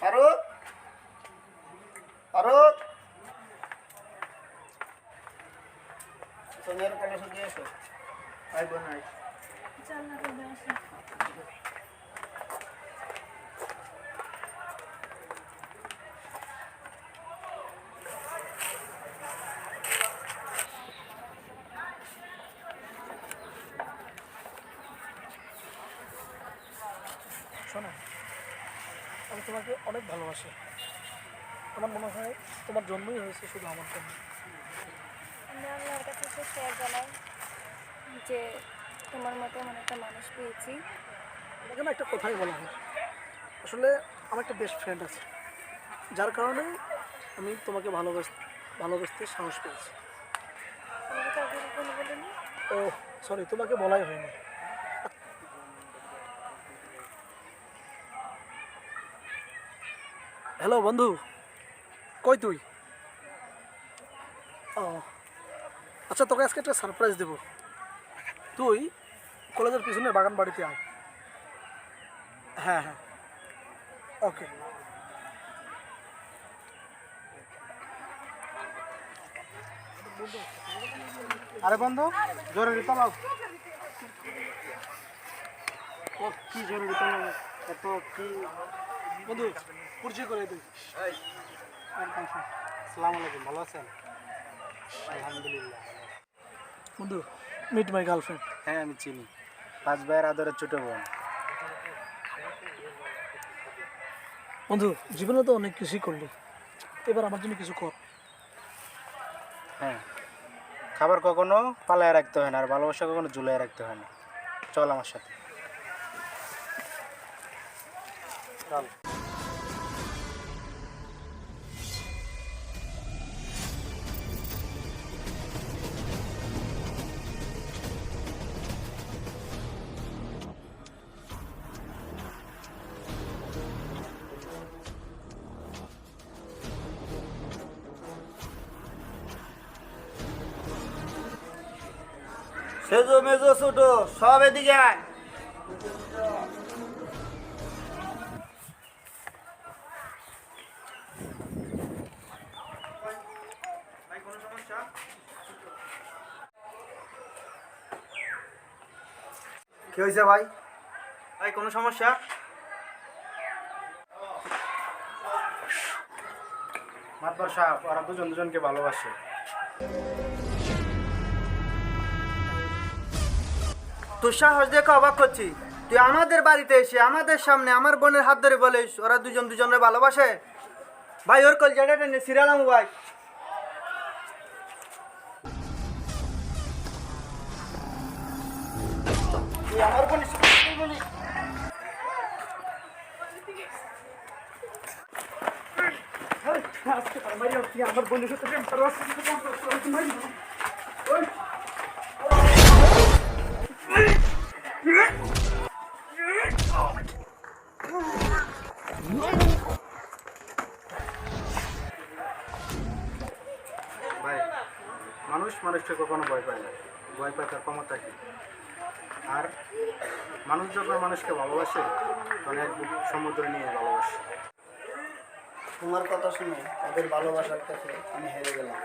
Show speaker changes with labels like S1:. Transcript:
S1: Faruk Faruk সোনিয়ার college দিয়ে এসো। I বোন আই
S2: চল না করে আসি।
S3: শোনো, আমি তোমাকে অনেক ভালোবাসি। আমার মনে হয় তোমার জন্মই হয়েছে শুধু আমার জন্য।
S2: আমি আল্লাহর কাছে শুকরিয়া জানাই যে তোমার মতো এমন একটা মানুষ পেয়েছি।
S3: আমাকে না একটা কথাই বলা হয়, আসলে আমার একটা বেস্ট ফ্রেন্ড আছে, যার কারণে আমি তোমাকে ভালোবাসতে সাহস পেয়েছি।
S2: আমাকে কাউকে কখনো বলিনি।
S3: ও সরি, তোমাকে বলাই হয়নি। হ্যালো বন্ধু, কই তুই? ও আচ্ছা, তোকে আজকে একটা সারপ্রাইজ দেবো। তুই কলেজের পিছনে বাগান বাড়িতে আয়। হ্যাঁ হ্যাঁ, ওকে।
S1: আরে বন্ধু জরুরি তলব ও কি জরুরি তলব এত কি
S3: বন্ধু পরিচয় করে তুই।
S1: আসসালামু আলাইকুম, ভালো আছেন? আলহামদুলিল্লাহ।
S3: বন্ধু, মিট মাই গার্লফ্রেন্ড।
S1: হ্যাঁ আমি চিনি, 5 ভাইয়ের আদরের ছোট বোন।
S3: বন্ধু, জীবনে তো অনেক কিছুই করলি, এবার আমার জন্য কিছু কর।
S1: হ্যাঁ, খাবার কখনো পালায় রাখতে হয় না, আর ভালোবাসা কখনো ঝুলায় রাখতে হয় না। চল আমার সাথে চল। সেজো মেজো ছোট সব এদিকে আয়। কি হয়েছে ভাই? ভাই কোনো সমস্যা? মাতবার সাহেব, ওরা দুজন দুজনকে ভালোবাসে।
S4: তোর সাহস দেখে অবাক হচ্ছি, তুই আমাদের বাড়িতে এসে আমাদের সামনে আমার বোনের হাত ধরে বলিস ওরা দুজন দুজনের ভালোবাসে। ভাই ওর কলজাটা টেনে সিরিয়ালাম ভাই। তুই আমার বোনের সাথে কি বলিস?
S3: আমার বন্ধুর সাথে প্রেম করো,
S1: ভাই, মানুষ মানুষকে কখনো ভয় পায় না, ভয় পায় তার ক্ষমতা কি। আর মানুষ যখন মানুষকে ভালোবাসে তখন এক বুক সমুদ্র নিয়ে ভালোবাসে।
S4: তোমার কথা শুনে ওদের ভালোবাসার কাছে আমি হেরে গেলাম।